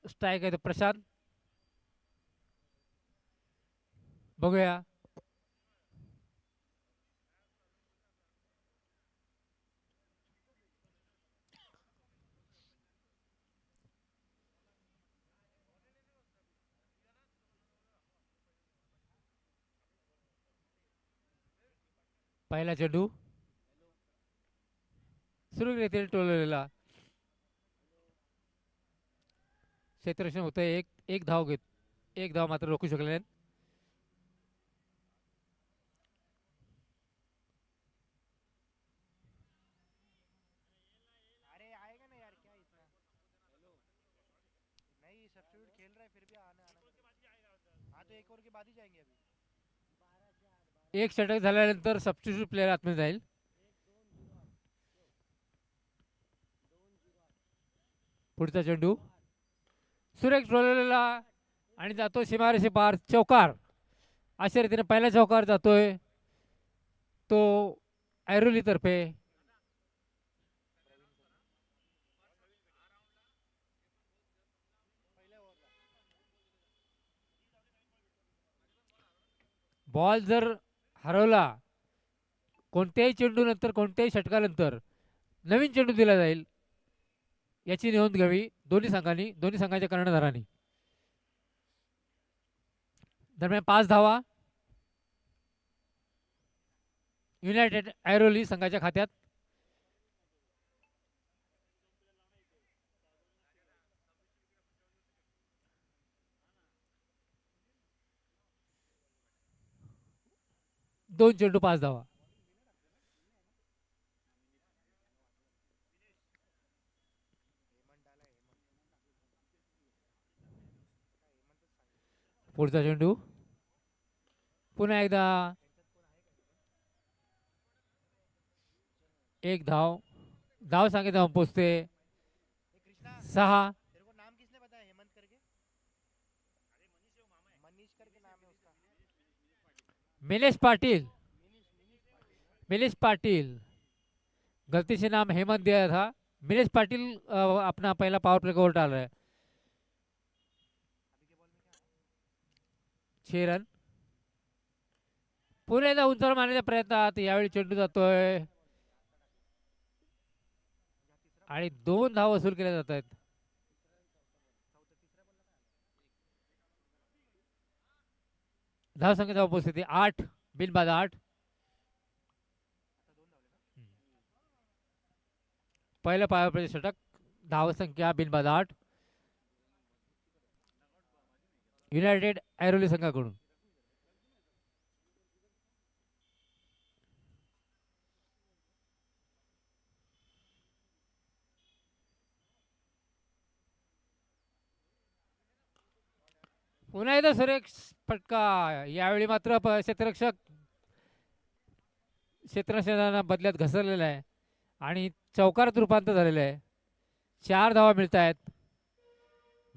Strike आहे तो प्रशांत. बघूया. पहिला चेंडू सुरू टोललेला. क्षेत्ररक्षण होतं. एक एक धाव घेत, एक धाव मात्र रोखू शकले नाहीत. अरे आएगा ना यार, क्या इतना। नहीं सब्स्टिट्यूट खेल रहा है फिर भी आना आना। हाँ तो एक ओवर के बाद ही जाएंगे अभी। एक षटक झाल्यानंतर सबस्टिट्यूट प्लेअर आतमध्ये जाईल. पुढचा चेंडू सुरेख टोललेला आणि जातो सीमारेषे पार. चौकार. अशा रीतीने पहिला चौकार जातोय तो ऐरोली तर्फे. बॉल जर हरवला कोणत्याही चेंडू नंतर, कोणत्याही षटकानंतर नवीन चेंडू दिला जाईल, याची नोंद घ्यावी दोन्ही संघांनी, दोन्ही संघाच्या कर्णधारांनी. दरम्यान 5 धावा युनायटेड ऐरोली संघाच्या खात्यात. दोन चेंडू 5 धावा. पुढचा चेंडू पुन्हा एकदा एक धाव. धाव सांगितलं धाव पोचते ए कृष्णा, 6. तेरे को नाम किसने बताया हेमंत करके। मनीष करके नाम है उसका। मिलेश पाटिल. मिलेश पाटिल, गलती से नाम हेमंत दिया था. मिलेश पाटिल अपना पहला पावर प्ले गोल डाल रहा है. 6 रन. पुन्हा एकदा उंचावर मारण्याच्या प्रयत्नात यावेळी चेंडू जातोय आणि 2 धाव वसूल केल्या जात आहेत. धाव संख्येचा उपस्थिती 8, बिनबाद 8. पहिलं पॉवर प्ले षटक, धाव संख्या बिनबाद 8 युनायटेड ऐरोली संघाकडून. पुन्हा एकदा सुरेख फटका. यावेळी मात्र क्षेत्ररक्षक क्षेत्ररक्षकांना बदल्यात घसरलेला आहे आणि चौकारात रूपांतर झालेलं आहे. 4 धावा मिळत आहेत.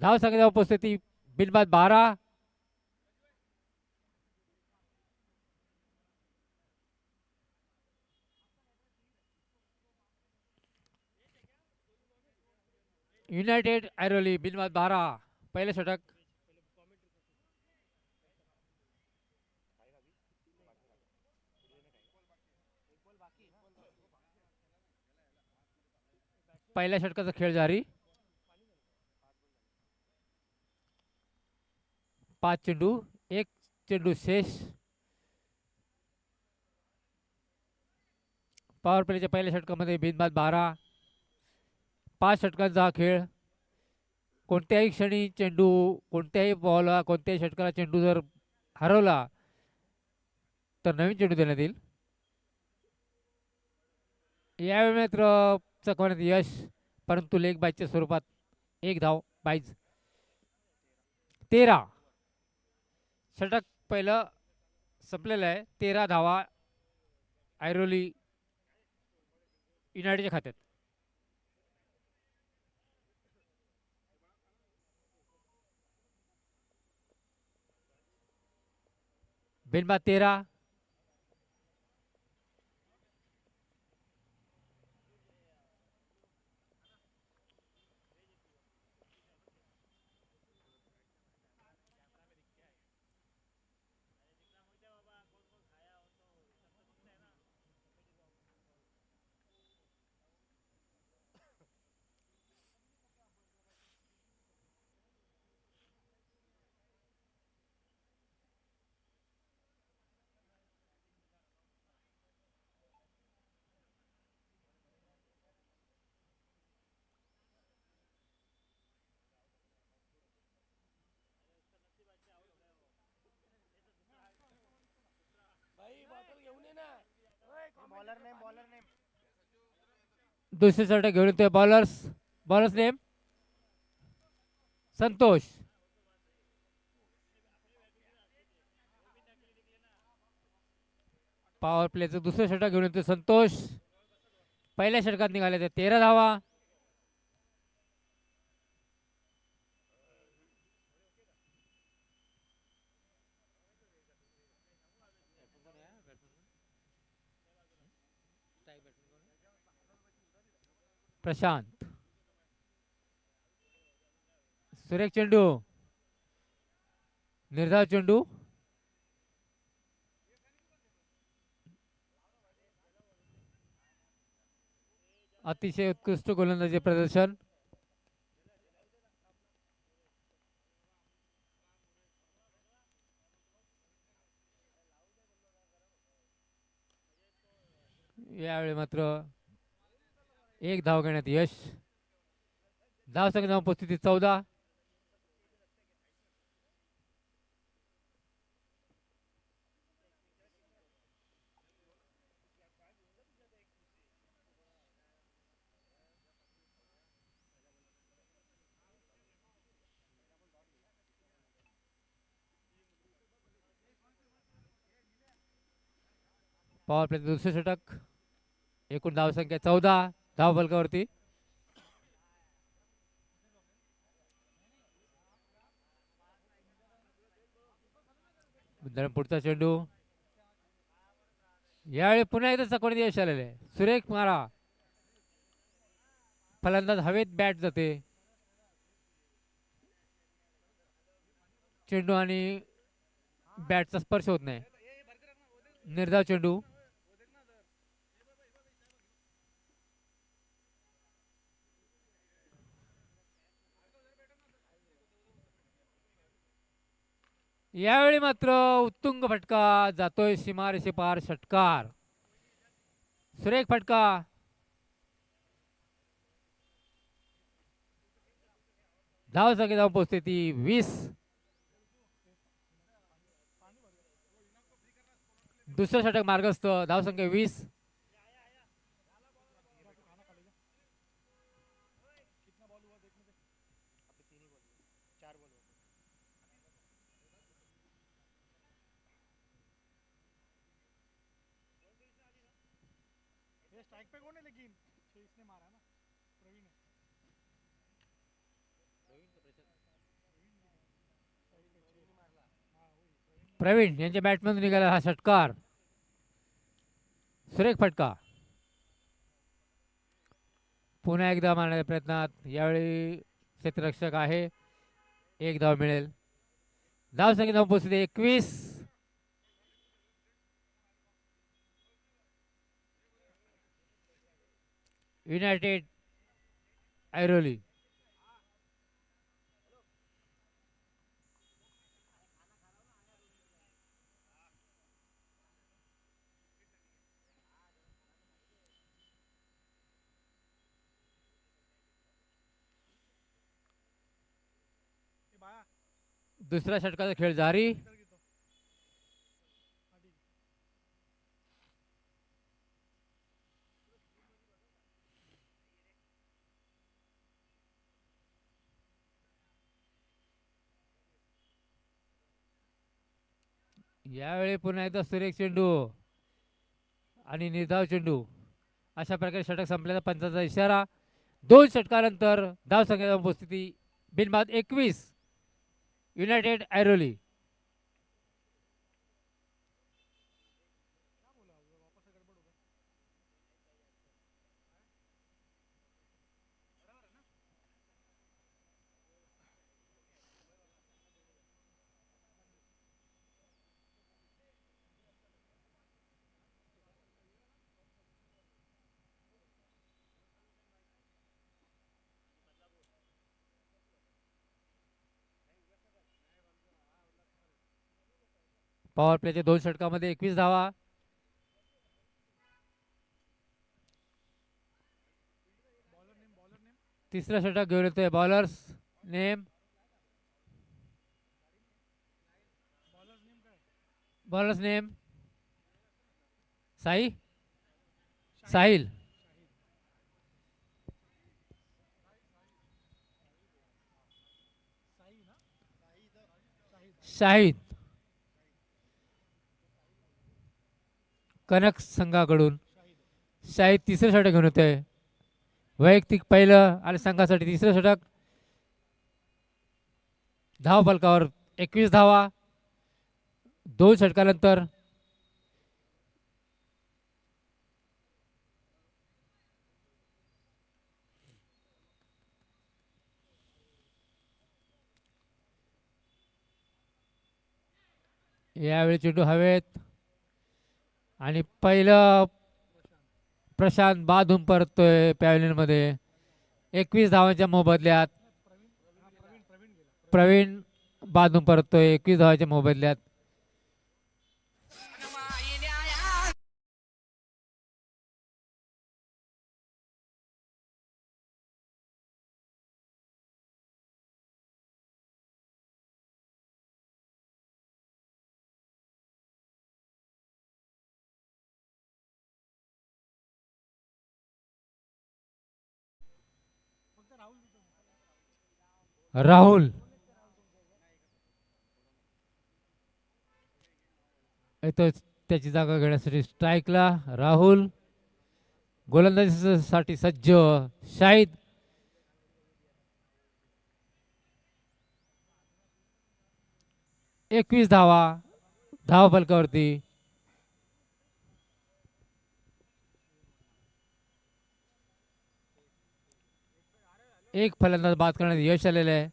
धाव संख्येचा उपस्थिती बिनबाद 12. युनायटेड ऐरोली बिनबाद 12. पहिले षटक. पहिल्या षटकाचा खेळ जारी. 5 चेंडू, एक चेंडू शेष. पॉवर प्लेच्या पहिल्या षटकामध्ये बिनबाद 12. 5 षटकांचा हा खेळ. कोणत्याही क्षणी चेंडू, कोणत्याही बॉलला, कोणत्याही षटकाला चेंडू जर हरवला तर नवीन चेंडू देण्यात येईल. यावेळी मात्र चकवण्यात यश, परंतु लेग बायच्या स्वरूपात एक धाव बाईज. 13. षटक पहिलं संपलेलं आहे. 13 धावा ऐरोली युनायटेडच्या खात्यात. बिनबाद 13. बॉलर नेम दुसरे षटक घेऊन येतोय बॉलर्स नेम संतोष. पॉवर प्लेचं दुसरं षटक घेऊन येतोय संतोष. पहिल्या षटकात निघाले ते 13 धावा. प्रशांत सुरेख चेंडू निर्धाव चेंडू अतिशय उत्कृष्ट गोलंदाजी प्रदर्शन. यावेळी मात्र एक धाव घेण्यात यश. धावसंख्या उपस्थिती 14. पॉवर प्ले दुसरे षटक. एकूण धावसंख्या 14 धाव फलकावरती. पुढचा चेंडू यावेळी पुन्हा एकदा चकवण्यात यश आलेले आहे. सुरेख मारा. फलंदाज हवेत बॅट जाते. चेंडू आणि बॅटचा स्पर्श होत नाही. निर्धाव चेंडू यावेळी मात्र उत्तुंग फटका जातोय सीमारेषे पार. षटकार सुरेख फटका. धाव संख्या जाऊन पोहोचते ती 20. दुसरं षटक मार्गस्थ. धाव संख्या 20. स्ट्राइक पे कौन है लेकिन इसने मारा ना प्रवीण है प्रवीण यांच्या बॅटमधून निघाला हा षटकार. सुरेख फटका. पुन्हा एकदा मारण्याच्या प्रयत्नात. यावेळी क्षेत्ररक्षक आहे. एक धाव मिळेल. धाव संख्या जाऊन पोहोचते 21. युनायटेड ऐरोली. दुसऱ्या षटकाचा खेळ जारी. यावेळी पुन्हा एकदा सुरेख चेंडू आणि निर्धाव चेंडू. अशा प्रकारे षटक संपल्याचा पंचाचा इशारा. 2 षटकानंतर धाव संख्या उपस्थिती बिनबाद 21. युनायटेड ऐरोली. पॉवर प्लेच्या 2 षटकामध्ये 21 धावा. तिसरा षटक घेऊन येतोय बॉलर्स नेम साई साहिल शाहिद कनक संघाकडून शाहिद तिसरं षटक घेऊन होते. वैयक्तिक पहिलं आणि संघासाठी तिसरं षटक. धाव फलकावर 21 धावा 2 षटकानंतर. यावेळी चेंडू हवेत आणि पहिलं प्रशांत बाधून परततोय पॅव्हलियनमध्ये 21 धावांच्या मोबदल्यात. प्रवीण बाधून परततोय 21 धावांच्या मोबदल्यात. राहुल येतो त्याची जागा घेण्यासाठी स्ट्राईकला. राहुल गोलंदाजीसाठी सज्ज. शाहिद एकवीस धावा धाव फलकावरती. एक फलंदाज बाद करण्यात यश आलेलं आहे.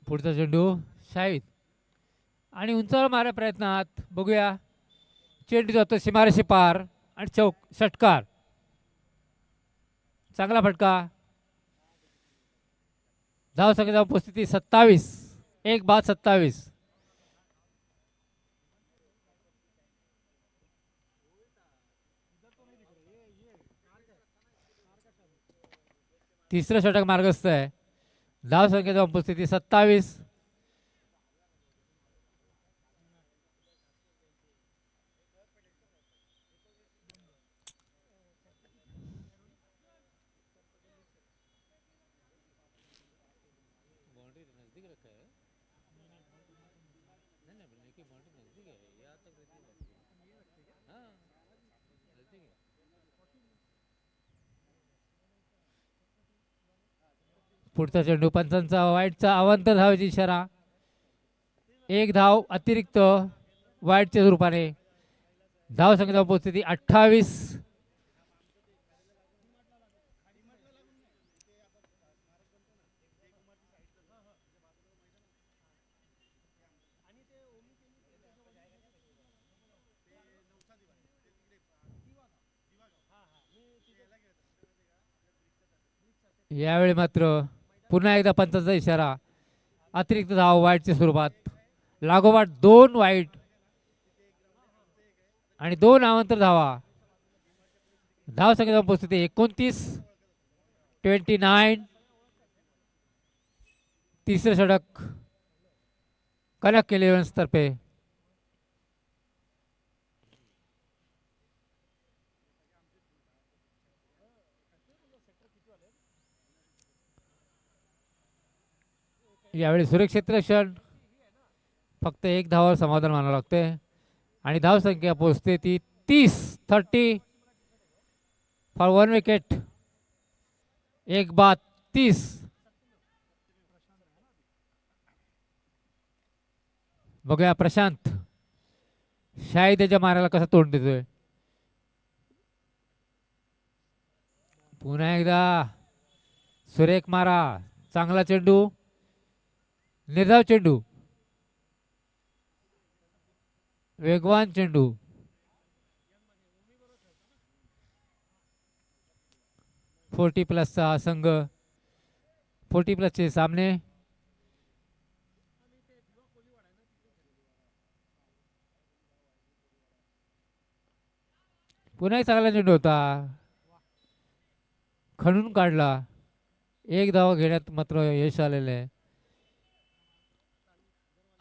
पुढचा चेंडू शाहिद आणि उंचावर मारा प्रयत्नात. बघूया चेंडू जातो सीमारेषे पार आणि चौक षटकार. चांगला फटका. धाव संख्येचा उपस्थिती 27. 1 बाद 27. तिसरं षटक मार्गस्थ आहे. धाव संख्येचा उपस्थिती 27. पुढचा चेंडू पंचांचा वाईटचा अवांतर धावेची इशारा. 1 धाव अतिरिक्त वाईटच्या स्वरूपाने. धाव संख्येचा उपस्थिती 28. यावेळी मात्र पुन्हा एकदा पंचांचा इशारा. अतिरिक्त धाव वाईटच्या स्वरूपात. लागोपाठ 2 वाईट आणि 2 अवांतर धावा. धाव संख्येचा उपस्थिती 29. 29. तिसरं षटक कनक इलेव्हन्स तर्फे. यावेळी सुरक्षित रक्षण. फक्त 1 धावावर समाधान मानावं लागते आणि धाव संख्या पोहोचते ती 30. 30 फॉर 1 विकेट. 1 बाद 30. बघूया प्रशांत शाहिदच्या मारायला कसं तोंड देतोय. पुन्हा एकदा सुरेख मारा. चांगला चेंडू. निर्धाव चेंडू. वेगवान चेंडू. 40+ हा संघ. 40+ सामने. पुन्हा एक चांगला चेंडू होता, खणून काढला. एक धाव घेण्यात मात्र यश आलेलं आहे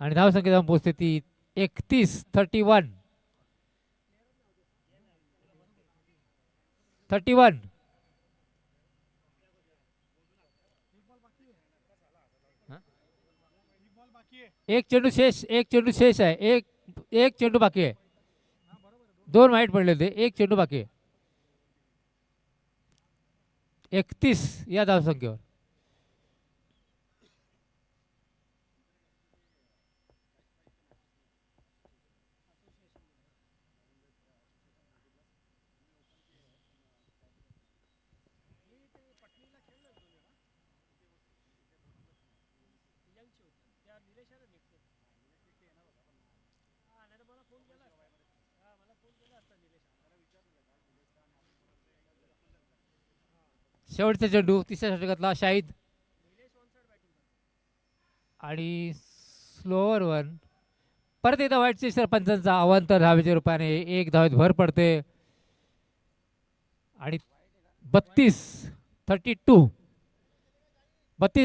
आणि धावसंख्या जाऊन पोहोचते ती 31-31. 31. एक चेंडू शेष आहे. एक चेंडू बाकी आहे. 2 वाईट पडले होते, एक चेंडू बाकी आहे. 31 या धावसंख्येवर. शेवटचा चेंडू तिसऱ्या षटकातला शाहिद आणि स्लोअर वन. परत एकदा वाईटचे सरपंचांचा अवांतर धावेच्या रूपाने एक धावेत भर पडते आणि 32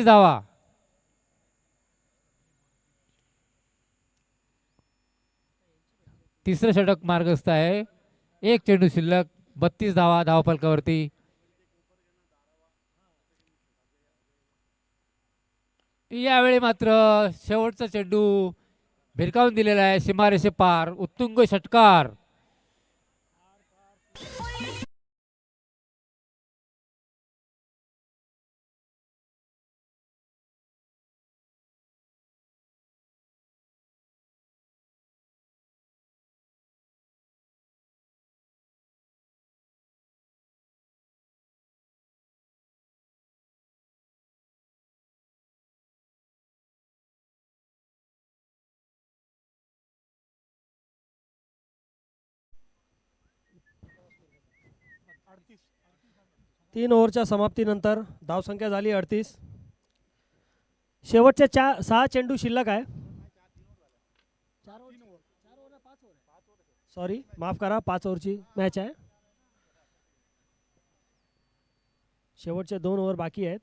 धावा. तिसरं षटक मार्गस्थ आहे. एक चेंडू शिल्लक, 32 धावा धावफलकावरती. यावेळी मात्र शेवटचा चेंडू भिरकावून दिलेला आहे सीमारेषे पार. उत्तुंग षटकार. तीन ओव्हरच्या समाप्तीनंतर धावसंख्या झाली 38. शेवटच्या 6 चेंडू शिल्लक आहे. सॉरी, माफ करा, 5 ओव्हरची मॅच आहे. शेवटचे 2 ओव्हर बाकी आहेत.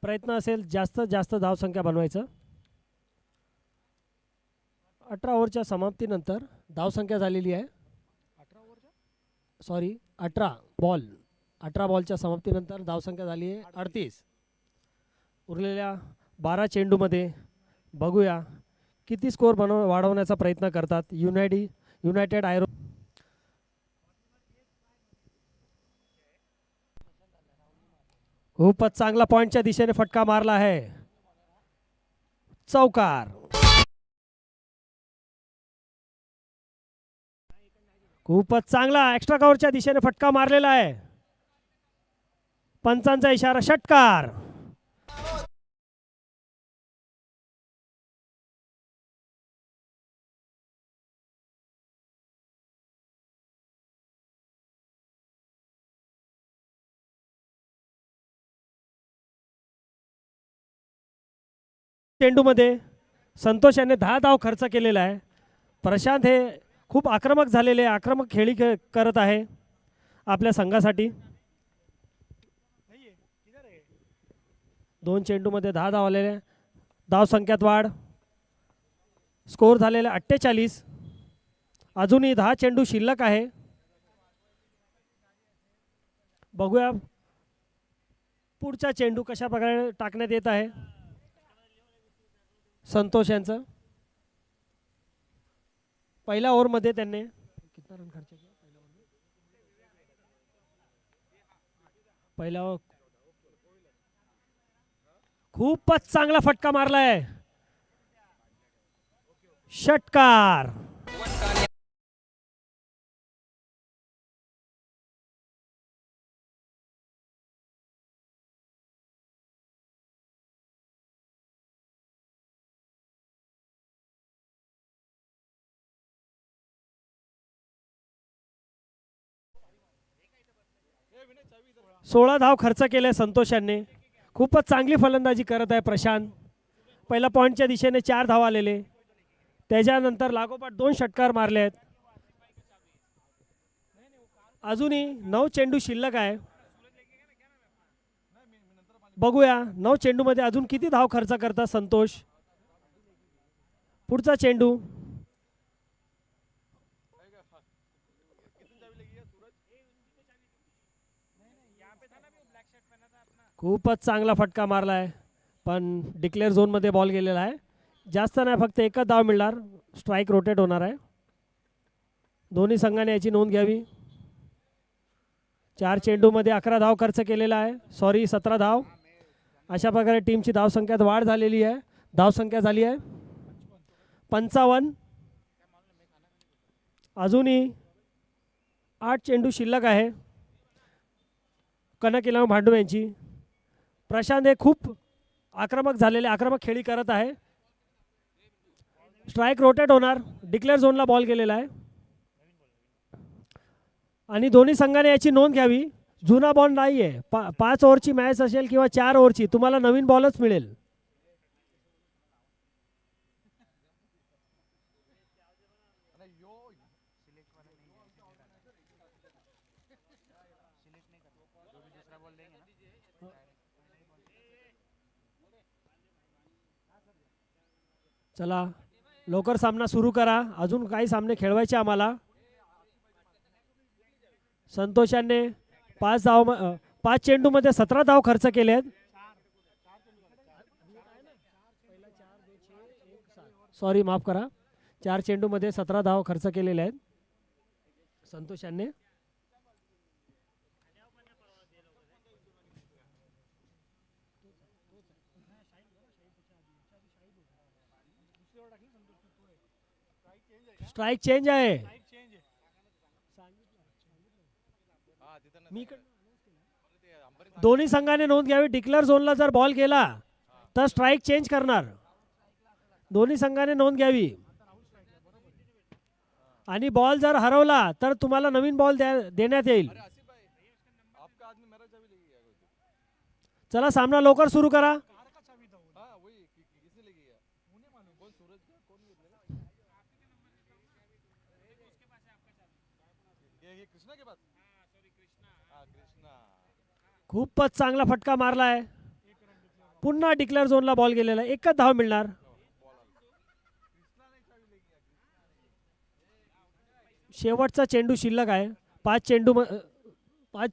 प्रयत्न असेल जास्तीत जास्त धावसंख्या बनवायचं. 18 ओव्हरच्या समाप्तीनंतर धावसंख्या झालेली आहे. 18 बॉलच्या समाप्तीनंतर धावसंख्या झाली आहे 38. उरलेल्या 12 चेंडूमध्ये बघूया किती स्कोअर वाढवण्याचा प्रयत्न करतात युनायटेड आयरो. खूपच चांगला पॉइंटच्या दिशेने फटका मारला आहे. चौकार. खूपच चांगला एक्स्ट्रा कव्हरच्या दिशेने फटका मारलेला आहे. पंचांचा इशारा, षटकार. चेंडूमध्ये संतोष याने 10 धाव खर्च केलेला आहे. प्रशांत हे खूप आक्रमक झालेले, आक्रमक खेळी करत आहे आपल्या संघासाठी. 2 चेंडूमध्ये 10 धाव आलेले. धावसंख्यात वाढ. स्कोअर झालेला 48. अजूनही 10 चेंडू शिल्लक आहे. बघूया पुढचा चेंडू कशा प्रकारे टाकण्यात येत आहे. संतोष यांचं पहिल्या ओव्हरमध्ये त्यांनी कितना रन खर्च किया पहिल्या ओव्हर. खूपच चांगला फटका मारलाय. षटकार. सोळा धाव खर्च केले संतोष यांनी. खूपच चांगली फलंदाजी करत आहे प्रशांत. पहिला पॉइंटच्या दिशेने 4 धाव आलेले. त्याच्यानंतर लागोपाठ 2 षटकार मारले आहेत. अजूनही 9 चेंडू शिल्लक आहे. बघूया 9 चेंडूमध्ये अजून किती धाव खर्च करतात संतोष. पुढचा चेंडू खूपच चांगला फटका मारलाय, पण डिक्लेअर झोनमध्ये बॉल गेलेला आहे. जास्त नाही, फक्त एकच धाव मिळणार. स्ट्राईक रोटेट होणार आहे. दोन्ही संघाने याची नोंद घ्यावी. 4 चेंडूमध्ये 11 धाव खर्च केलेला आहे. सॉरी 17 धाव. अशा प्रकारे टीमची धावसंख्यात वाढ झालेली आहे. धावसंख्या झाली आहे 55. अजूनही 8 चेंडू शिल्लक आहे. कनक इलेव्हन भांडूप यांची. प्रशांत हे खूप आक्रमक खेळी करत आहे. स्ट्राईक रोटेट होणार. डिक्लेअर झोनला बॉल गेलेला आहे आणि दोन्ही संघाने याची नोंद घ्यावी. जुना बॉल नाही आहे. 5 ओव्हरची मॅच असेल किंवा 4 ओव्हरची, तुम्हाला नवीन बॉलच मिळेल. चला लवकर सामना सुरू करा. अजून काही सामने खेळवायचे आम्हाला. संतोषाने 5 चेंडूमध्ये 17 धाव खर्च केले आहेत. सॉरी माफ करा. 4 चेंडूमध्ये 17 धाव खर्च केलेले आहेत संतोषाने. स्ट्राईक चेंज आहे. दोन्ही संघाने नोंद घ्यावी. डिक्लेअर झोनला जर बॉल गेला तर स्ट्राईक चेंज करणार. दोन्ही संघाने नोंद घ्यावी. आणि बॉल जर हरवला तर तुम्हाला नवीन बॉल देण्यात येईल. चला सामना लवकर सुरू करा. खूपच चांगला फटका मारलाय. पुन्हा डिक्लेअर झोनला बॉल गेलेला. एकच धाव मिळणार. शेवटचा चेंडू शिल्लक आहे. 5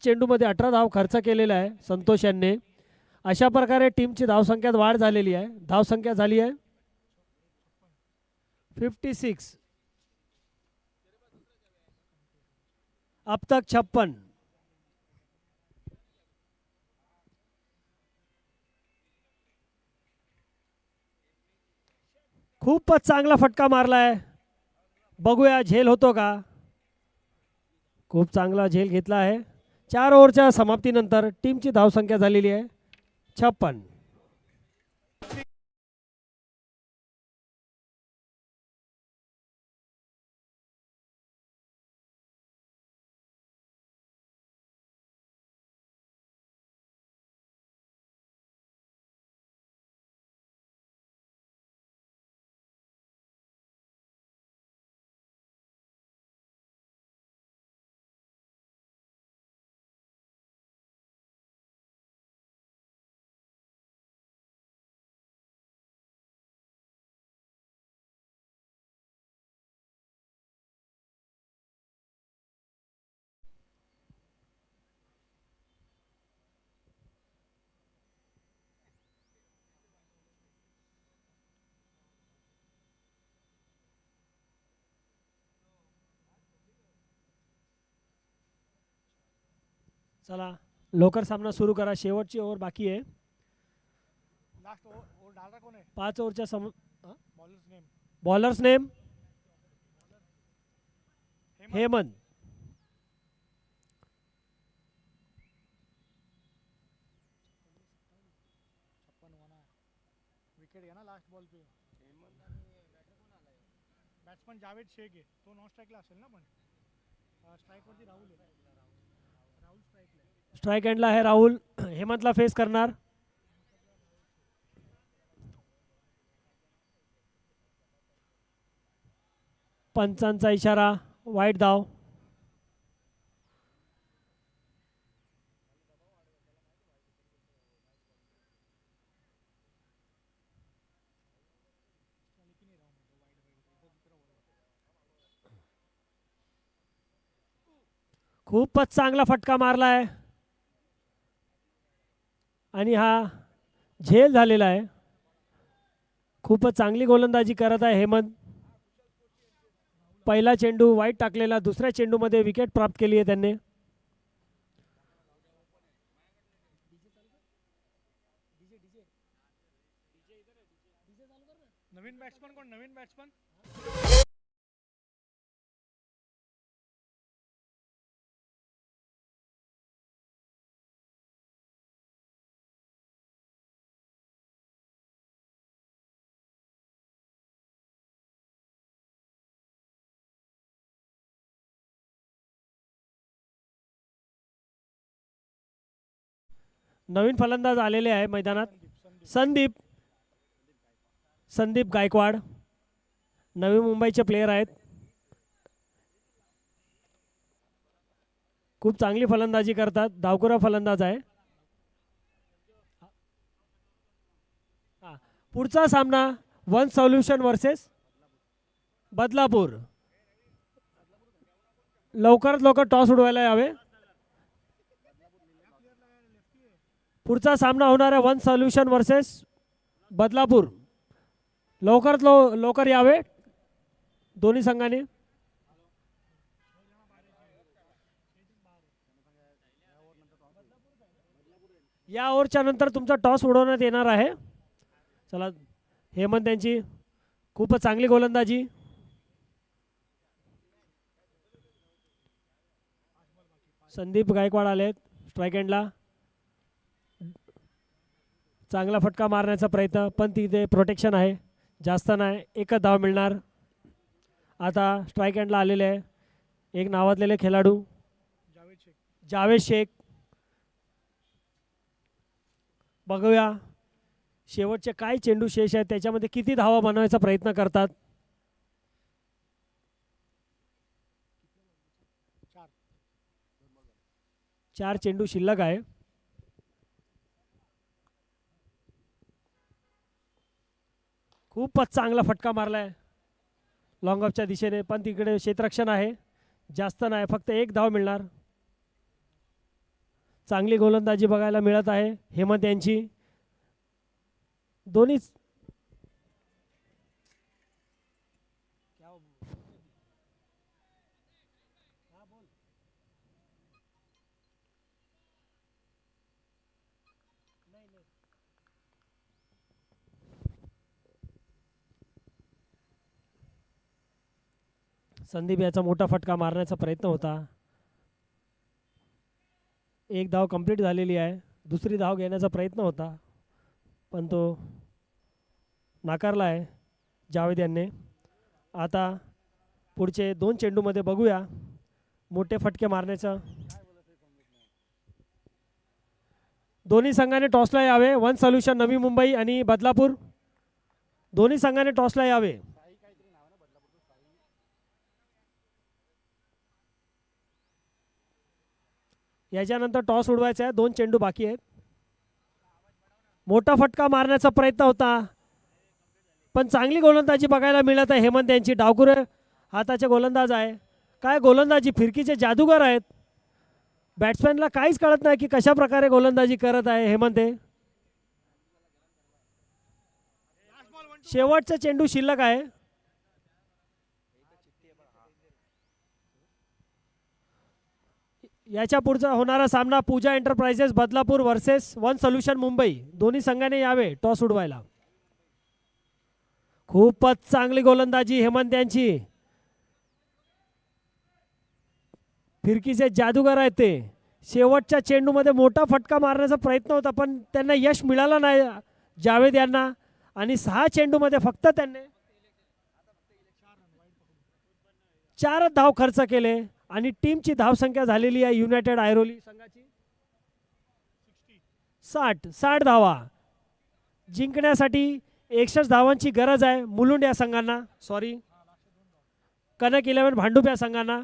चेंडूमध्ये 18 धाव खर्च केलेला आहे संतोष यांनी. अशा प्रकारे टीमची धावसंख्यात वाढ झालेली आहे. धावसंख्या झाली आहे 56. अब तक 56. खूपच चांगला फटका मारलाय. बघूया झेल होतो का. खूप चांगला झेल घेतला आहे. 4 ओव्हरच्या समाप्तीनंतर टीमची धावसंख्या झालेली आहे 56. चला लवकर सामना सुरू करा. शेवटची ओव्हर बाकी आहे. लास्ट ओवर डाल रहा कौन है? 5 ओव्हरच्या bowlers name bowlers name Hemant. Wicket गया ना लास्ट बॉल पे. बॅट्समन जावेद शेख आहे. तो नॉन स्ट्राईकला असेल ना. पण स्ट्राईक वरती राहुल आहे. राहुल स्ट्राईकला आहे. स्ट्राईक एंडला आहे राहुल. हेमंतला फेस करणार. पंचांचा इशारा. वाईट धाव. खूपच चांगला फटका मारलाय आणि हा झेल झालेला आहे. खूपच चांगली गोलंदाजी करत आहे हेमंत. पहिला चेंडू वाईट टाकलेला, दुसऱ्या चेंडूमध्ये विकेट प्राप्त केली आहे त्यांनी. नवीन बॅट्समन कोण? नवीन बॅट्समन नवीन फलंदाज आलेले आहे मैदानात. संदीप संदीप गायकवाड नवी मुंबईचे प्लेयर आहेत. खूप चांगली फलंदाजी करतात. डावखुरा फलंदाज आहे. पुढचा सामना वन सोल्युशन वर्सेस बदलापूर. लवकरात लवकर टॉस उडवायला यावे. पुढचा सामना होणार आहे वन सोल्युशन वर्सेस बदलापूर. लवकरात लवकर यावे दोन्ही संघाने. या ओव्हरच्या नंतर तुमचा टॉस उडवण्यात येणार आहे. चला, हेमंत यांची खूपच चांगली गोलंदाजी. संदीप गायकवाड आलेत स्ट्राईक एंडला. चांगला फटका मारण्याचा प्रयत्न, पण तिथे प्रोटेक्शन आहे. जास्त नाही, एकच धाव मिळणार. आता स्ट्राईक एंडला आलेले आहे एक नावाजलेले खेळाडू जावेद शेख. बघूया शेवटचे काय चेंडू शेष आहेत त्याच्यामध्ये किती धावा बनवायचा प्रयत्न करतात. 4 चेंडू शिल्लक आहे. खूपच चांगला फटका मारलाय लॉंग ऑफच्या दिशेने, पण तिकडे क्षेत्ररक्षण आहे. जास्त नाही, फक्त एक धाव मिळणार. चांगली गोलंदाजी बघायला मिळत आहे हेमंत यांची. दोन्ही संदीप याचा मोठा फटका मारण्याचा प्रयत्न होता. एक धाव कंप्लीट झालेली आहे. दुसरी धाव घेण्याचा प्रयत्न होता, पण तो नाकारला आहे जावेद यांनी. आता पुढचे 2 चेंडूमध्ये बघूया मोठे फटके मारण्याचा. दोन्ही संघाने टॉसला यावे. वन सोल्युशन नवी मुंबई आणि बदलापूर दोन्ही संघाने टॉसला यावे. याच्यानंतर टॉस उडवायचा आहे. 2 चेंडू बाकी आहेत. मोठा फटका मारण्याचा प्रयत्न होता, पण चांगली गोलंदाजी बघायला मिळत आहे हेमंत यांची. डावखुरे हाताचे गोलंदाज आहे. काय गोलंदाजी, फिरकीचे जादूगार आहेत. बॅट्समॅनला काहीच कळत नाही की कशा प्रकारे गोलंदाजी करत आहे हेमंत. शेवटचा चेंडू शिल्लक आहे. याच्या पुढचा होणारा सामना Pooja enterprises Badlapur versus one solution Mumbai. दोन्ही संघाने यावे टॉस उडवायला. खूपच चांगली गोलंदाजी हेमंत यांची. फिरकीचे जादूगार आहेत ते. शेवटच्या चेंडूमध्ये मोठा फटका मारण्याचा प्रयत्न होता, पण त्यांना यश मिळालं नाही जावेद यांना. आणि 6 चेंडूमध्ये फक्त त्यांनी 4 धाव खर्च केले आणि टीमची धावसंख्या झालेली आहे युनायटेड ऐरोली संघाची 60 धावा. जिंकण्यासाठी 61 धावांची गरज आहे मुलुंड या संघांना, सॉरी कनक 11 भांडूप या संघांना.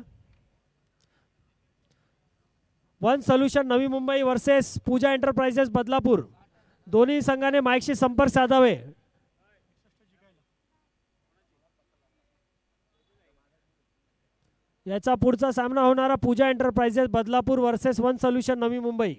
One solution Navi Mumbai versus Pooja enterprises Badlapur. दोन्ही संघाने माईकशी संपर्क साधावे. याचा पुढचा सामना होणारा Pooja enterprises Badlapur versus one solution Navi Mumbai.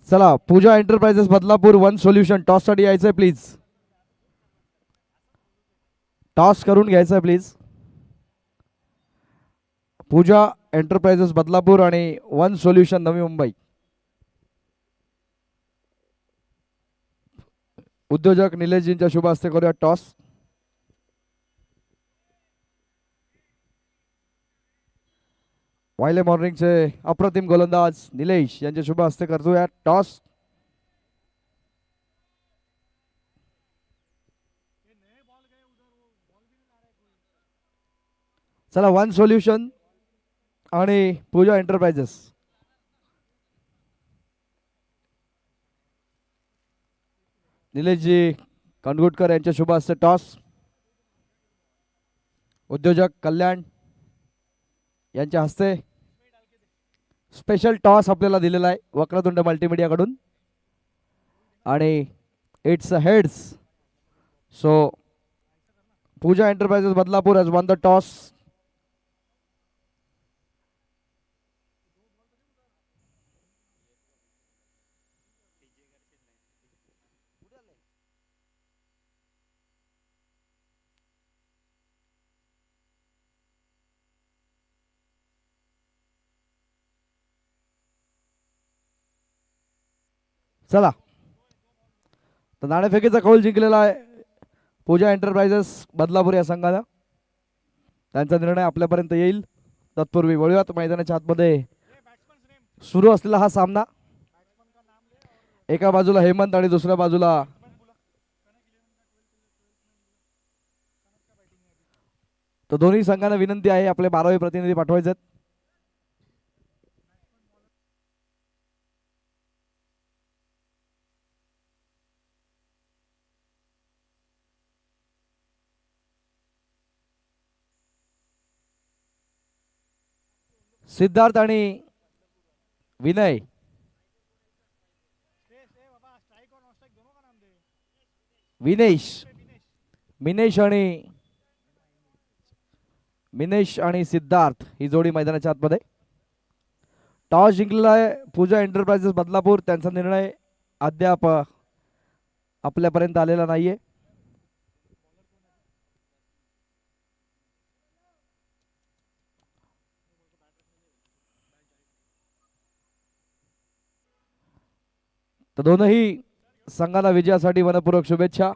चला Pooja enterprises Badlapur one solution toss साठी यायचंय प्लीज. टॉस करून घ्यायचंय प्लीज. पूजा एंटरप्राइजेस बदलापूर आणि वन सोल्युशन नवी मुंबई. उद्योजक निलेशजींच्या शुभ हस्ते करूया टॉस. वायले मॉर्निंगचे अप्रतिम गोलंदाज निलेश यांच्या शुभ हस्ते करतोया टॉस. चला वन सोल्युशन आणि पूजा एंटरप्राइजेस. निलेशजी कणगुटकर यांच्या शुभ हस्ते टॉस. उद्योजक कल्याण यांच्या हस्ते स्पेशल टॉस आपल्याला दिलेला आहे वक्रतुंड मल्टीमीडियाकडून आणि it's a heads. So Pooja enterprises Badlapur has won the toss. चला तर नाणेफेकीचा कौल जिंकलेला आहे पूजा एंटरप्राइजेस बदलापूर या संघानं. त्यांचा निर्णय आपल्यापर्यंत येईल. तत्पूर्वी वळूयात मैदानाच्या आतमध्ये सुरू असलेला हा सामना. एका बाजूला हेमंत आणि दुसऱ्या बाजूला तर दोन्ही संघांना विनंती आहे आपले 12वे प्रतिनिधी पाठवायचे. सिद्धार्थ आणि विनय. मिनेश आणि सिद्धार्थ ही जोडी मैदानाच्या आतमध्ये. टॉस जिंकलेला आहे पूजा एंटरप्राइजेस बदलापूर. त्यांचा निर्णय अद्याप आपल्यापर्यंत आलेला नाहीये. तर दोनही संघाला विजयासाठी मनपूर्वक शुभेच्छा.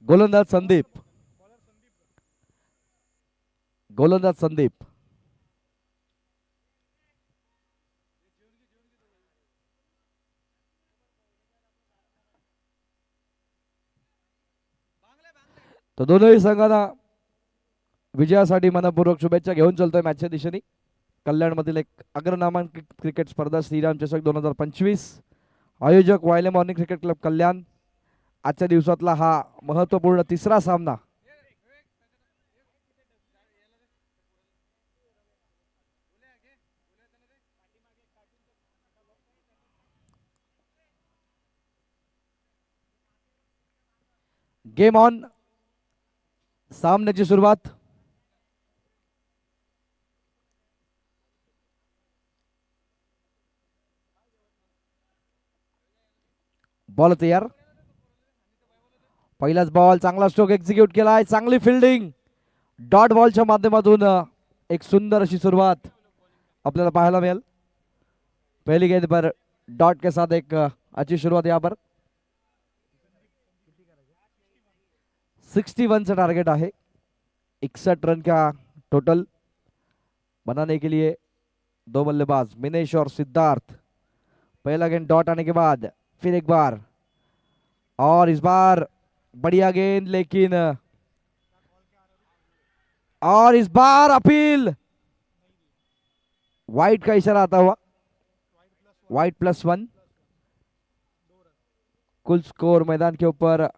गोलंदाज संदीप तर दोनही संघांना विजयासाठी मनपूर्वक शुभेच्छा घेऊन चलतोय मॅचच्या दिशेने. कल्याणमधील एक अग्रनामांकित क्रिकेट स्पर्धा श्रीराम चषक 2025. आयोजक वायले मॉर्निंग क्रिकेट क्लब कल्याण. आजच्या दिवसातला हा महत्त्वपूर्ण तिसरा सामना गेम ऑन. सामन्याची सुरुवात. बॉल तयार. पहिलाच बॉल, चांगला स्ट्रोक एक्झिक्यूट केलाय, चांगली फिल्डिंग. डॉट बॉलच्या माध्यमातून एक सुंदर अशी सुरुवात आपल्याला पाहायला मिळेल. पहली गेंद पर डॉट के साथ एक अच्छी शुरुआत यहाँ पर. 61 से टारगेट है. 61 रन का टोटल बनाने के लिए दो बल्लेबाज मिनेश और सिद्धार्थ. पहला गेंद डॉट आने के बाद फिर एक बार, और इस बार बढ़िया गेंद, लेकिन और इस बार अपील. वाइट का इशारा आता हुआ. वाइट +1. कुल स्कोर मैदान के ऊपर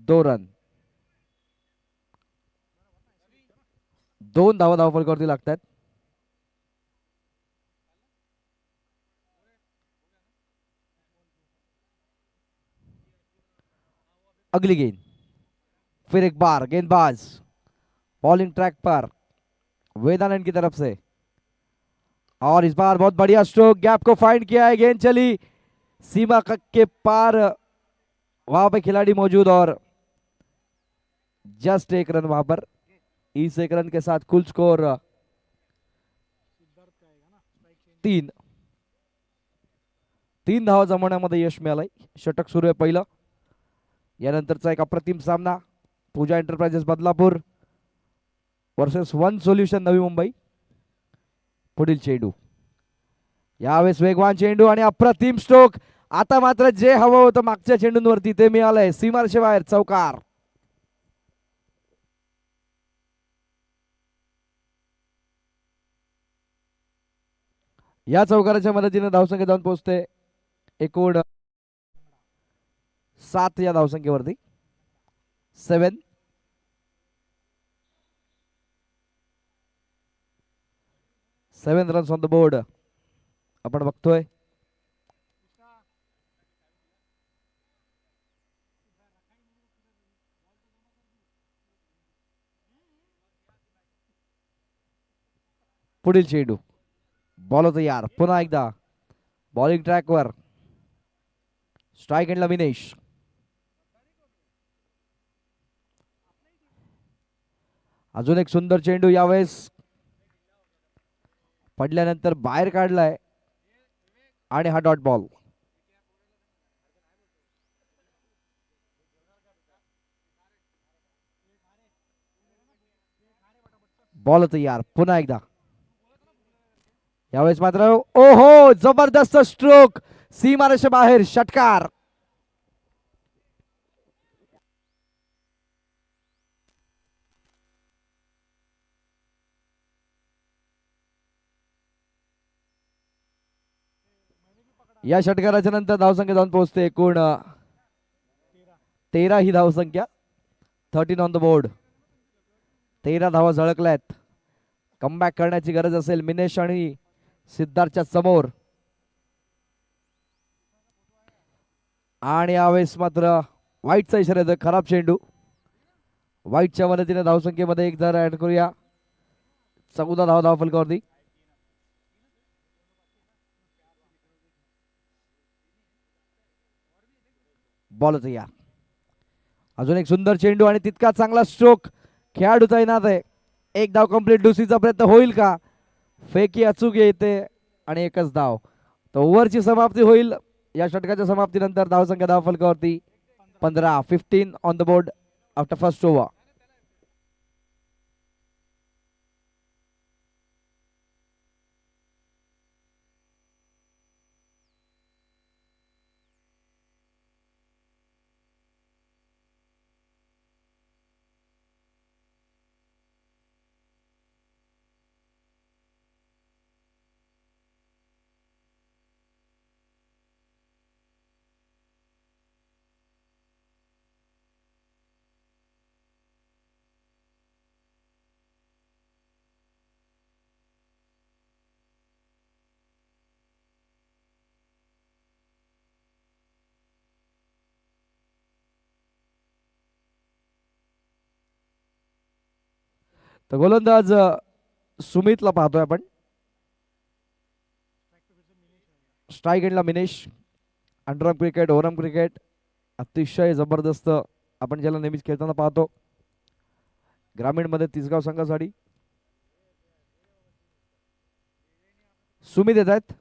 2 रन. 2 धावा फलकावरती लागतात. अगली गेंद, फिर एक बार गेंदबाज बॉलिंग ट्रैक पर वेदानंद की तरफ से, और इस बार बहुत बढ़िया स्ट्रोक, गैप को फाइंड किया है. गेंद चली सीमा के पार, वहां पे खिलाड़ी मौजूद और जस्ट 1 रन वहां पर. इस 1 रन के साथ कुल स्कोर 3. 3 धावा जमवण्यामध्ये यश मिळालंय. षटक सुरू आहे पहिलं. यानंतरचा एक अप्रतिम सामना Pooja enterprises Badlapur versus one solution Navi Mumbai. पुढील चेंडू, यावेळेस वेगवान चेंडू आणि अप्रतिम स्ट्रोक. आता मात्र जे हवं होतं मागच्या चेंडूंवरती ते मिळालंय. सीमारेषे बाहेर चौकार. या चौकाराच्या मदतीने धावसंख्या जाऊन पोहोचते एकूण 7 या धावसंख्येवरती. 7. 7 रन्स ऑन द बोर्ड आपण बघतोय. पुढील चेंडू, बॉल तयार. पुन्हा एकदा बॉलिंग ट्रॅकवर. स्ट्राइक एंडला विनेश. अजून एक सुंदर चेंडू, यावेळेस पडल्यानंतर बाहेर काढलाय आणि हा डॉट बॉल. बॉल तयार. पुन्हा एकदा, यावेळेस मात्र ओहो, जबरदस्त स्ट्रोक, सीमारेषे बाहेर, षटकार. या षटकाराच्या नंतर धावसंख्या जाऊन पोहोचते एकूण 13 ही धावसंख्या. 13 ऑन द बोर्ड. 13 धावा झळकल्यात. कमबॅक करण्याची गरज असेल मिनेश आणि सिद्धार्थच्या समोर. आणि यावेळेस मात्र वाईटचा इशारा येतो. खराब चेंडू. वाईटच्या मदतीने धावसंख्येमध्ये एक जर ऍड करूया. 14 धावा फलकावरती. बॉल तयार. अजून एक सुंदर चेंडू आणि तितका चांगला स्ट्रोक. खेळाडू तैनात आहे. एक धाव कंप्लीट. दुसरीचा प्रयत्न होईल का? फेकी अचूक येते आणि एकच धाव. तर ओव्हरची समाप्ती होईल. या षटकाच्या समाप्तीनंतर धावसंख्या धाव फलकावरती 15. 15 on the board after first over. तर गोलंदाज सुमितला पाहतोय आपण. स्ट्राईक एंडला Minesh. Underarm cricket, overarm cricket अतिशय जबरदस्त आपण ज्याला नेहमीच खेळताना पाहतो. ग्रामीणमध्ये तिसगाव संघासाठी सुमित येत आहेत.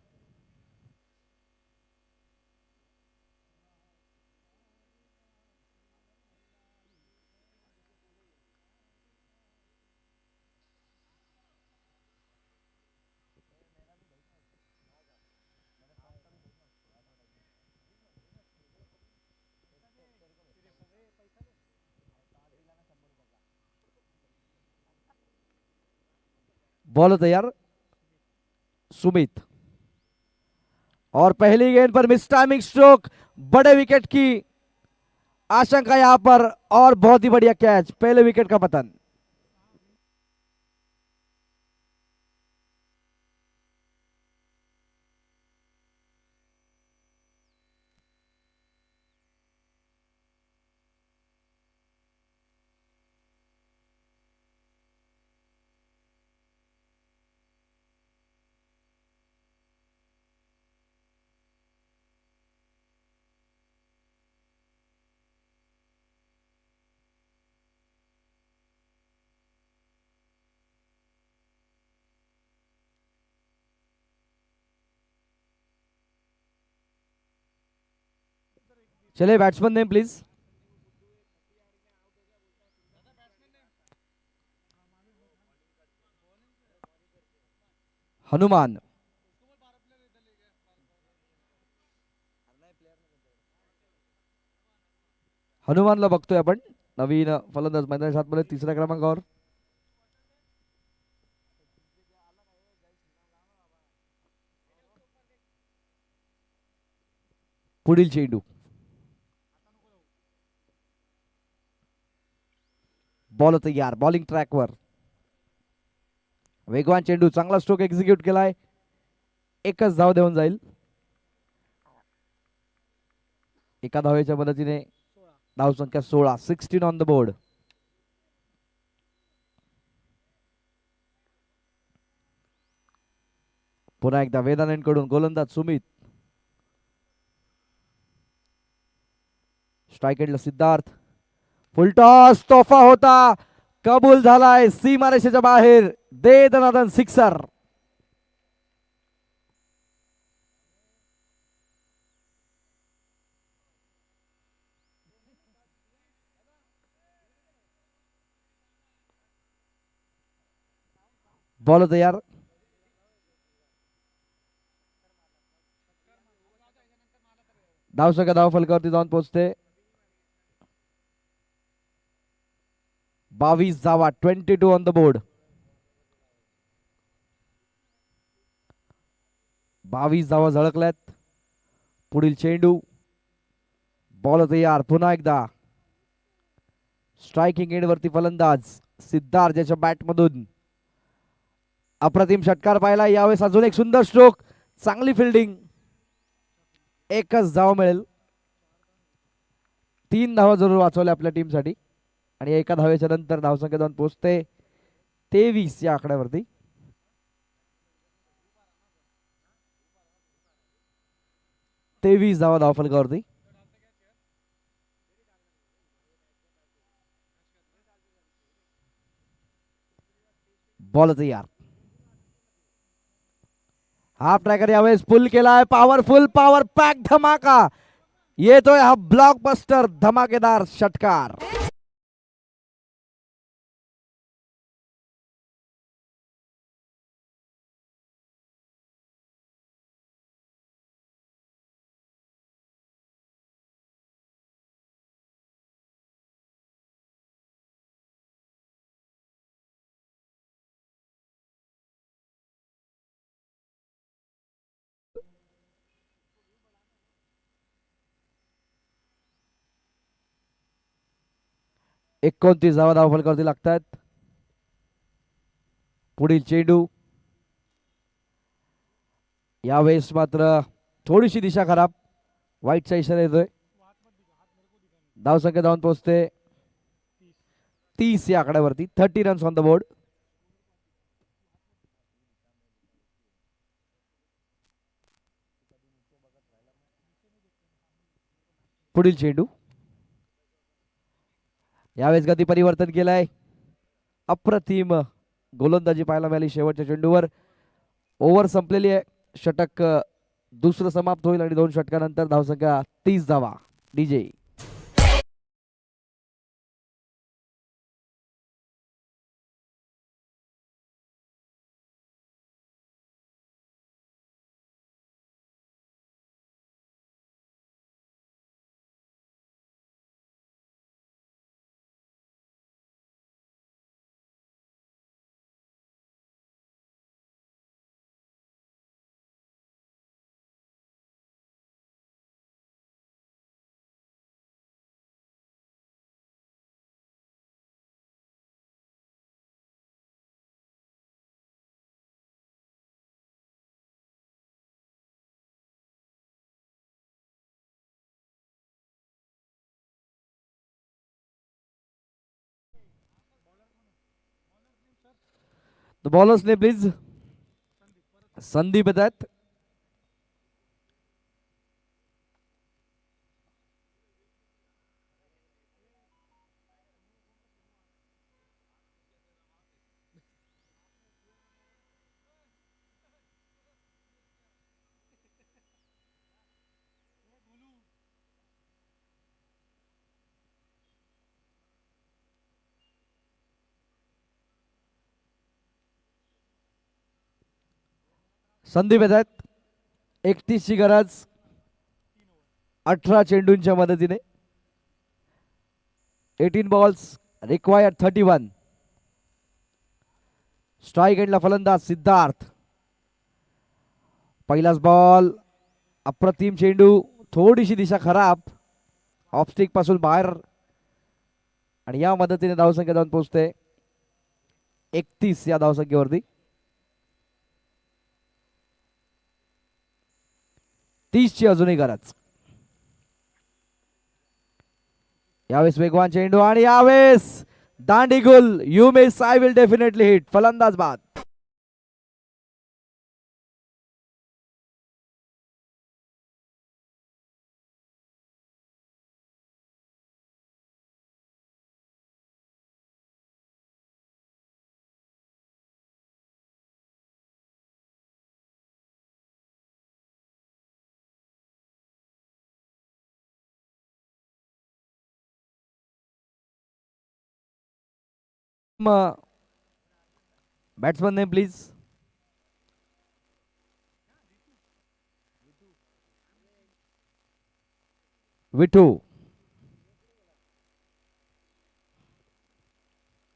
बॉल तैयार सुमित और पहली गेंद पर मिस टाइमिंग स्ट्रोक, बड़े विकेट की आशंका यहां पर और बहुत ही बढ़िया कैच, पहले विकेट का पतन. चलिए बैट्समैन नेम प्लीज. हनुमान. हनुमानला बघतोय आपण. नवीन फलंदाज मैदानाच्या आतमध्ये तिसऱ्या क्रमांकावर. पुढील चेंडू. बॉल तयार, बॉलिंग ट्रॅकवर. वेगवान चेंडू, चांगला स्ट्रोक एक्झिक्यूट केलाय. एकच धाव देऊन जाईल. एका धावेच्या मदतीने धाव संख्या 16, 16 ऑन द बोर्ड. पुन्हा एकदा वेदांकडून गोलंदाज सुमित. स्ट्राइक एंडला सिद्धार्थ. फुलटॉस तोफा होता, कबूल झालाय सीमारेषेच्या बाहेर. दे दनादन सिक्सर. बॉल तयार. धावसंख्या धाव फलकावरती जाऊन पोहोचते. 22 धावा, 22 ऑन द बोर्ड. 22 धावा झळकल्यात. पुढील चेंडू. बॉल तयार. पुन्हा एकदा स्ट्रायकिंग एंड वरती फलंदाज सिद्धार्थ ज्याच्या बॅट मधून अप्रतिम षटकार पाहिला. यावेळेस अजून एक सुंदर स्ट्रोक, चांगली फिल्डिंग. एकच धाव मिळेल. 3 धावा जरूर वाचवल्या आपल्या टीमसाठी आणि एका धावेच्या नंतर धावसंख्या जाऊन पोहोचते 23 या आकड्यावरती. तेवीस धावा धावफलकावरती. बॉल तयार. हाफ ट्रॅकर यावेळेस पुल केलाय. पॉवरफुल, पॉवर पॅक धमाका येतोय. हा ब्लॉकबस्टर धमाकेदार षटकार. एकोणतीस धावा धावफलकावरती लागतात. पुढील चेंडू. यावेळेस मात्र थोडीशी दिशा खराब. वाईटचा इशारा येतोय. धावसंख्या जाऊन पोहोचते 30 या आकड्यावरती. 30 रन्स ऑन द बोर्ड. पुढील चेंडू. यावेळेस गती परिवर्तन केलंय. अप्रतिम गोलंदाजी पाहायला मिळाली शेवटच्या चेंडूवर. ओव्हर संपलेली आहे. षटक दुसरं समाप्त होईल आणि 2 षटकानंतर धावसंख्या 30 धावा. डीजे. द बॉलर्स ने प्लीज. संदीप येत आहेत. संदीप येत आहेत. 31 ची गरज 18 चेंडूंच्या मदतीने. 18 बॉल्स रिक्वायर्ड 31. स्ट्राईक एंडला फलंदाज सिद्धार्थ. पहिलाच बॉल. अप्रतिम चेंडू. थोडीशी दिशा खराब. ऑफस्टिक पासून बाहेर आणि या मदतीने धावसंख्या जाऊन पोहोचते 31 या धावसंख्येवरती. 30 ची अजूनही गरज. यावेळेस वेगवान चेंडू आणि यावेळेस दांडी गुल. You miss, I will definitely hit. फलंदाज बाद. Batsman name please. विठू.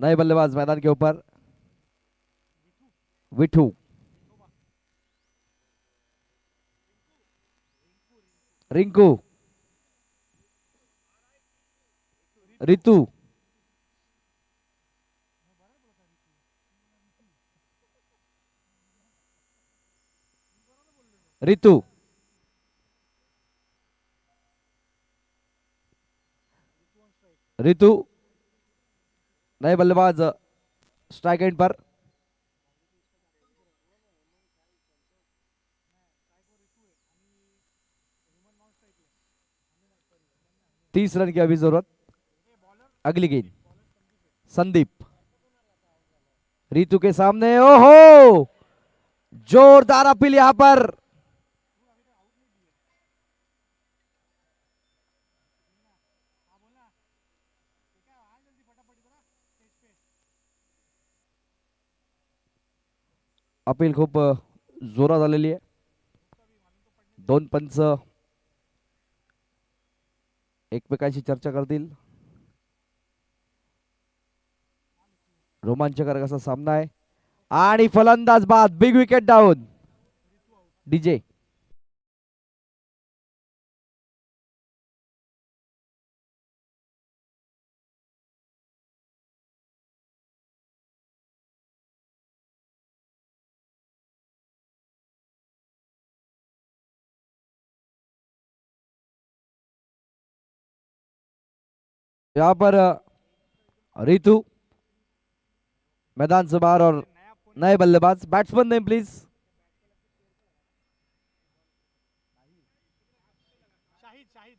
नए बल्लेबाज मैदान के ऊपर. विठू. रिंकू. रितू. रितू. रितू. नए बल्लेबाज स्ट्राइक एंड पर. तीस रन की अभी जरूरत. अगली गेंद संदीप. रितू के सामने. ओहो, जोरदार अपील यहां पर. अपील खूप जोरात आलेली आहे. 2 पंच एकमेकांशी चर्चा करतील. रोमांचकर असा सामना आहे आणि फलंदाज बाद. Big wicket down. डीजे. यहाँ पर रितु मैदान से बाहर और नए बल्लेबाज. Batsman name please. Shahid Shahid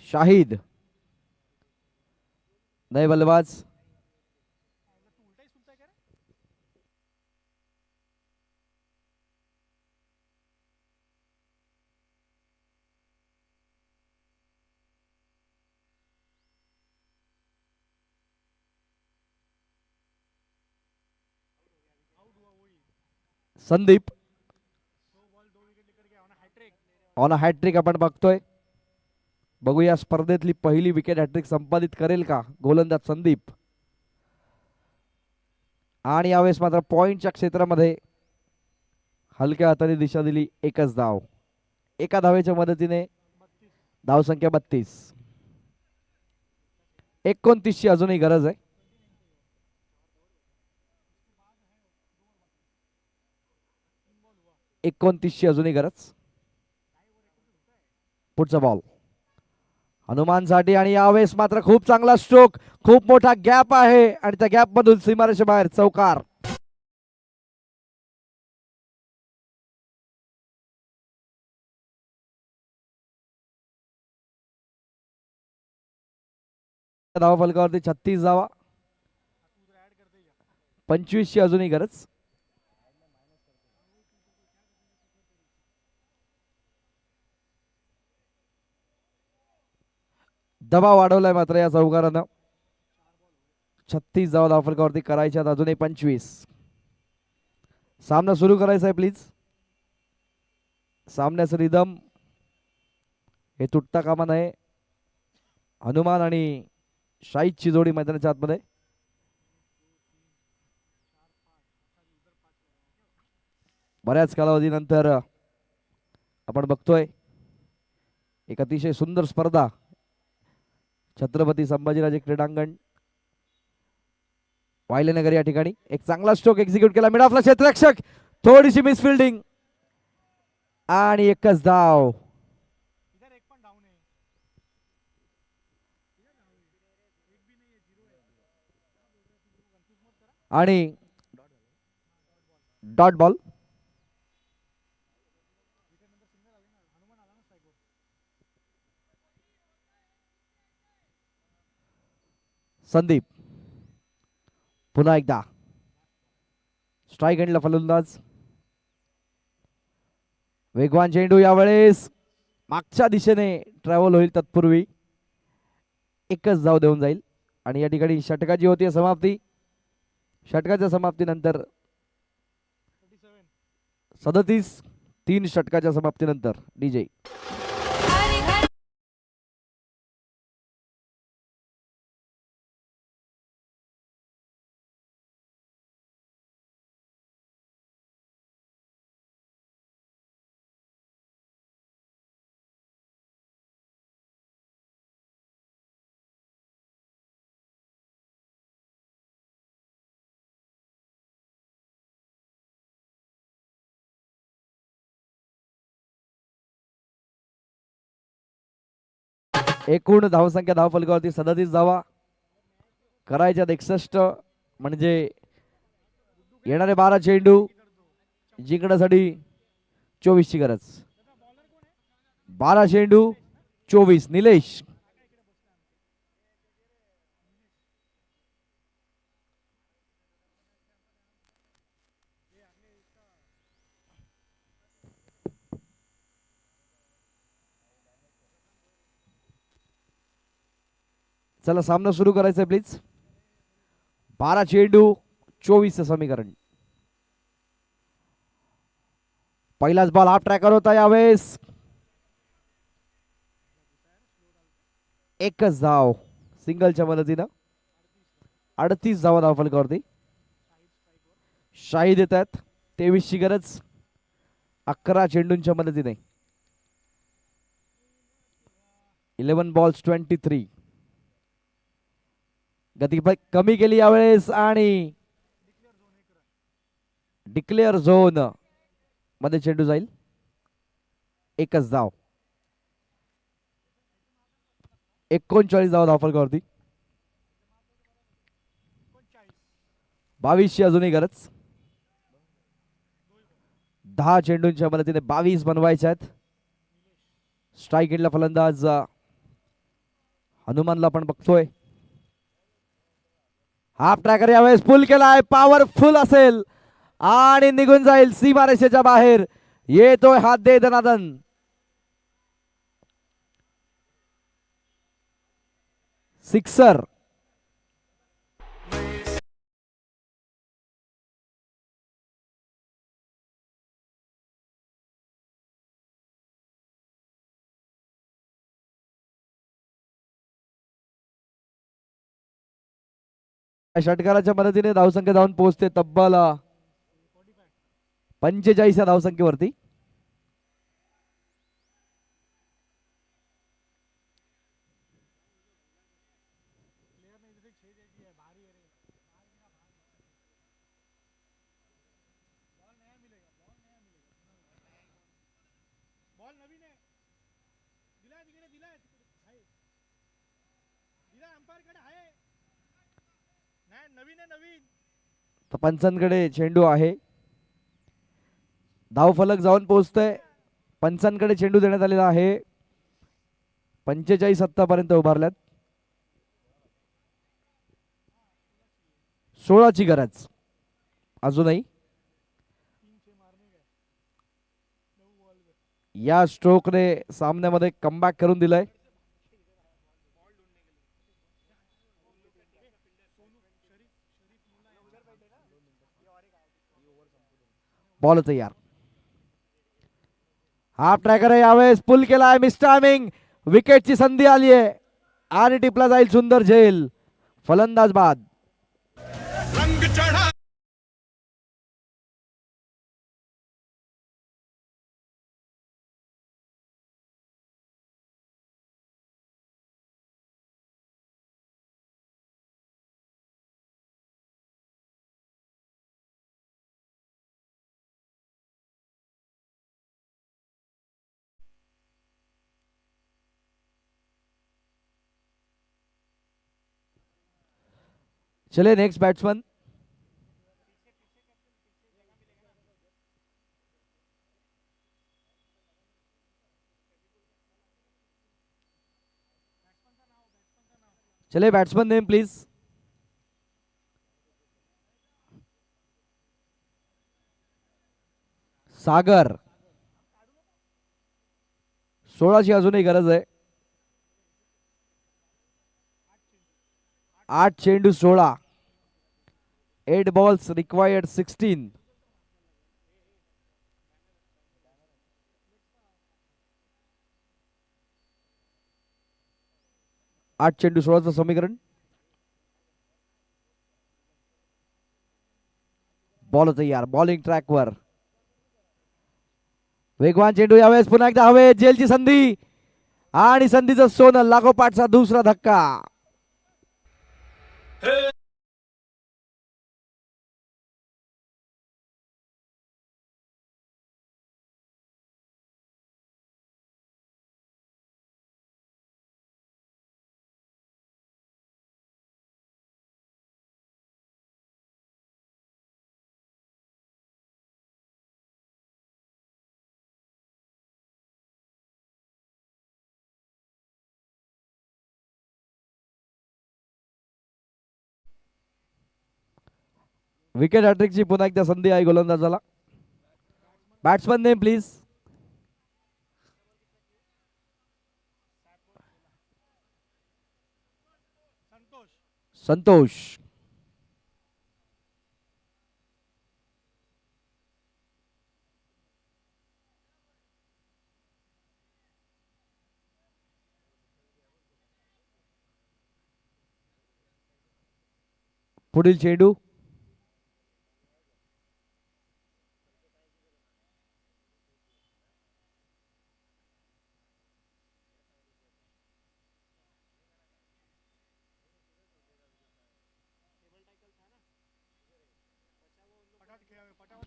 Shahid नए बल्लेबाज संदीप ऑन अ हॅट्रिक आपण बघतोय. बघूया स्पर्धेतली पहिली विकेट हॅट्रिक संपादित करेल का गोलंदाज संदीप. आणि यावेळेस मात्र पॉइंटच्या क्षेत्रामध्ये हलक्या हाताने दिशा दिली. एकच धाव, एका धावेच्या मदतीने धावसंख्या 32. 29 ची अजूनही गरज आहे. ची अजूनही गरज. पुढचा बॉल हनुमानसाठी आणि यावेळेस मात्र खूप चांगला स्ट्रोक. खूप मोठा गॅप आहे आणि त्या गॅप मधून सीमारेषे बाहेर चौकार. धावा फलकावरती 36 धावा. 25 ची अजूनही गरज. दबाव वाढवलाय मात्र या चौकारानं. 36 धावा धावफलकावरती करायच्यात, अजूनही 25. सामना सुरू करायचा आहे प्लीज. सामन्याचं रिदम हे तुटता कामा नये. हनुमान आणि शाहिदची जोडी मैदानाच्या आतमध्ये. बऱ्याच कालावधीनंतर आपण बघतोय एक अतिशय सुंदर स्पर्धा छत्रपती संभाजीराजे क्रीडांगण वायलेनगर या ठिकाणी. एक चांगला स्ट्रोक एक्झिक्यूट केला. मिड ऑफला क्षेत्ररक्षक, थोडीशी मिसफिल्डिंग आणि एकच धाव. आणि डॉट बॉल. संदीप पुन्हा एकदा स्ट्राईक एंडला फलंदाज. वेगवान चेंडू यावेळेस मागच्या दिशेने ट्रॅव्हल होईल. तत्पूर्वी एकच धाव देऊन जाईल आणि या ठिकाणी षटकाची होती समाप्ती. षटकाच्या समाप्तीनंतर 37 3 षटकाच्या समाप्तीनंतर डीजे एकूण धावसंख्या धाव फलकावरती 37 धावा करायच्या 61. म्हणजे येणारे 12 चेंडू जिंकण्यासाठी 24 ची गरज. 12 चेंडू 24. निलेश चला सामना सुरू करायचा आहे प्लीज. 12 चेंडू 24 समीकरण. पहिलाच बॉल हाफ ट्रॅकर होता. यावेळेस एकच धाव सिंगलच्या मदतीनं. 38 धावा धाव फलकावरती. शाहिद येत आहेत. 23 ची गरज 11 चेंडूंच्या मदतीने. 11 बॉल्स 23. गती कमी केली यावेळेस आणि डिक्लेअर झोन मध्ये चेंडू जाईल. एकच धाव. 39 धावा धावफलकावरती. 22 ची अजूनही गरज. 10 चेंडूंच्या मदतीने 22 बनवायच्या आहेत. स्ट्राईक एंडला फलंदाज हनुमानला आपण बघतोय. हाफ ट्रॅकर यावेळेस फुल केलाय, पॉवरफुल असेल आणि निघून जाईल सीमारेषेच्या बाहेर. येतोय हात दे दनादन. सिक्सर. षटकाराच्या मदतीने धावसंख्या जाऊन पोहोचते तब्बल 45 या धावसंख्येवरती. बॉल नवीन आहे, दिलाय तिकडे, दिलाय आहे, दिलाय अंपायर कडे आहे, नाही नवीन आहे नवीन. तर पंचांकडे चेंडू आहे. धावफलक जाऊन पोहोचतोय. पंचांकडे चेंडू देण्यात आलेला आहे. 45 आतापर्यंत उभारल्यात. 16ची गरज अजूनही. या स्ट्रोकने सामन्यामध्ये कमबॅक करून दिलंय. बॉल तयार. हाफ ट्रॅकर आहे, यावेळेस पुल केलाय, मिस टायमिंग. विकेटची संधी आली आहे आणि टिपला जाईल सुंदर झेल. फलंदाज बाद. चले नेक्स्ट बैट्समैन. चले बैट्समैन नेम प्लीज. सागर. 16ची अजूनही गरज आहे. 8 चेंडू 16. 8 balls required 16. आठ चेंडू 16चं समीकरण. बॉल तयार, बॉलिंग ट्रॅकवर. वेगवान चेंडू, यावेळेस पुन्हा एकदा हवे. जेलची संधी आणि संधीचं सोनं. लागोपाठचा दुसरा धक्का. विकेट हॅट्रिकची पुन्हा एकदा संधी आहे गोलंदाजाला. Batsman name please. संतोष. पुढील चेंडू.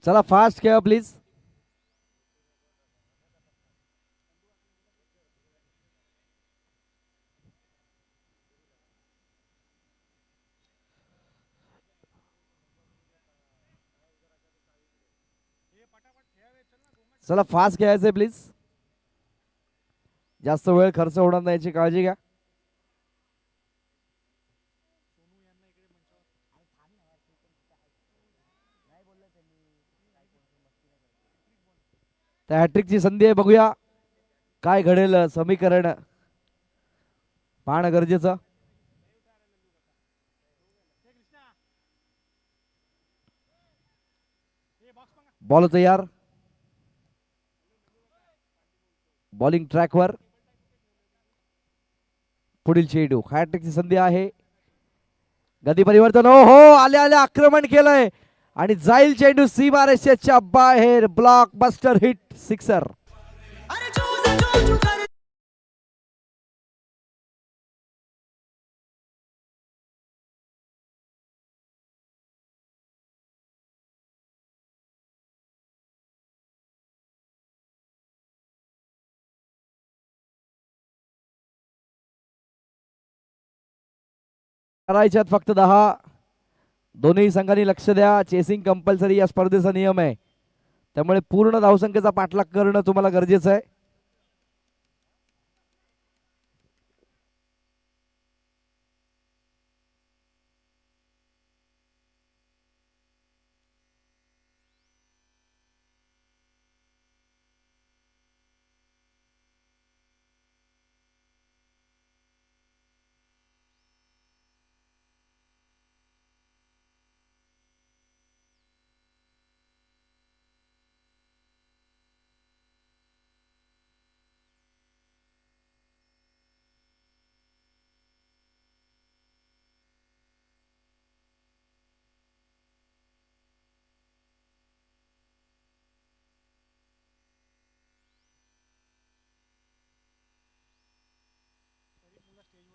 चला फास्ट खेळा प्लीज. चला फास्ट खेळायचंय प्लीज. जास्त वेळ खर्च होणार नाही याची काळजी घ्या. त्या हॅट्रिकची संधी आहे. बघूया काय घडेल. समीकरण पाहणं गरजेचं. बॉल तयार. बॉलिंग ट्रॅकवर. पुढील चेंडू. हॅट्रिकची संधी आहे. गती परिवर्तन. हो हो, आले आले आक्रमण केलंय आणि जाईल चेंडू सीमारेषेच्या बाहेर. Blockbuster hit, sixer. करायच्यात फक्त 10. दोन्ही संघांनी लक्ष द्या. चेसिंग कंपल्सरी या स्पर्धेचा नियम आहे, त्यामुळे पूर्ण धावसंख्येचा पाठलाग करणं तुम्हाला गरजेचं आहे.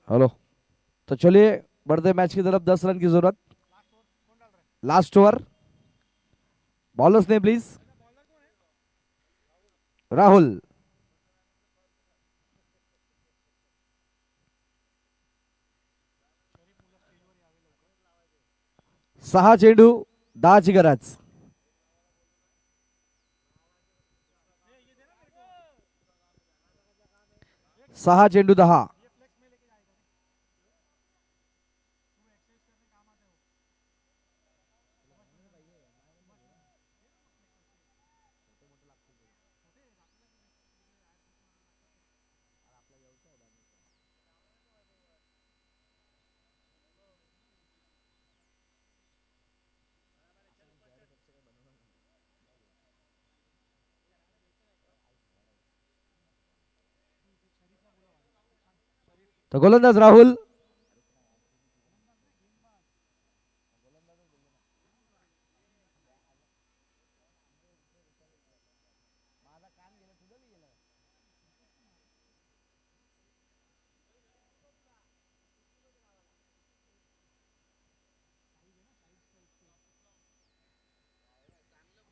हेलो, तो चलिए बढ़ते मैच की तरफ. 10 रन की जरूरत. Last over. बॉलर्स ने प्लीज. राहुल. सहा चेंडू 10ची गरज. सहा चेंडू 10. तो गोलंदाज राहुल.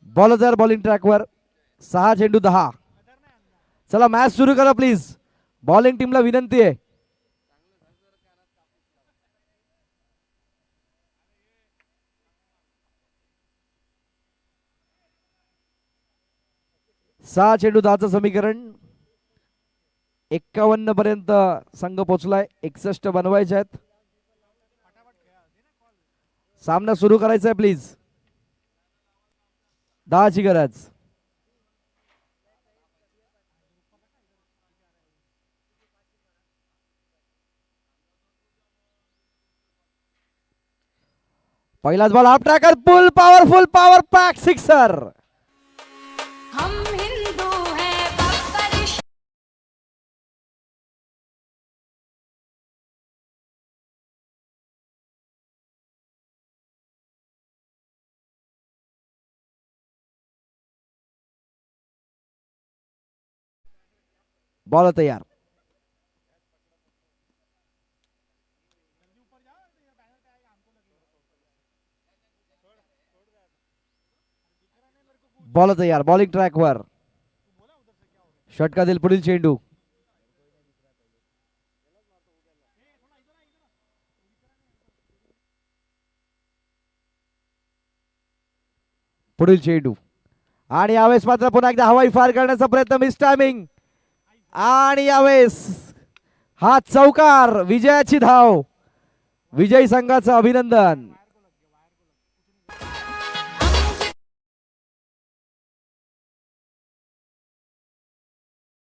बॉल तयार. बॉलिंग ट्रॅकवर. 6 चेंडू 10. चला मॅच सुरू करा प्लीज. बॉलिंग टीमला विनंती आहे. सहा चेंडू 10चं समीकरण. 51 पर्यंत संघ पोहोचलाय. 61 बनवायचे आहेत. सामना सुरू करायचा आहे प्लीज. 10ची गरज. पहिलाच बॉल हाफ ट्रॅकर. पुल पॉवरफुल पॉवर पॅक सिक्सर. हम हिंदू हैं बब्बर बॉल तयार. बॉल तयार. बॉलिंग ट्रॅकवर. षटकातील पुढील चेंडू. पुढील चेंडू आणि यावेळेस मात्र पुन्हा एकदा हवाई फार करण्याचा प्रयत्न. Miss timing. आणि यावेळेस हा चौकार. विजयाची धाव. विजयी संघाचं अभिनंदन.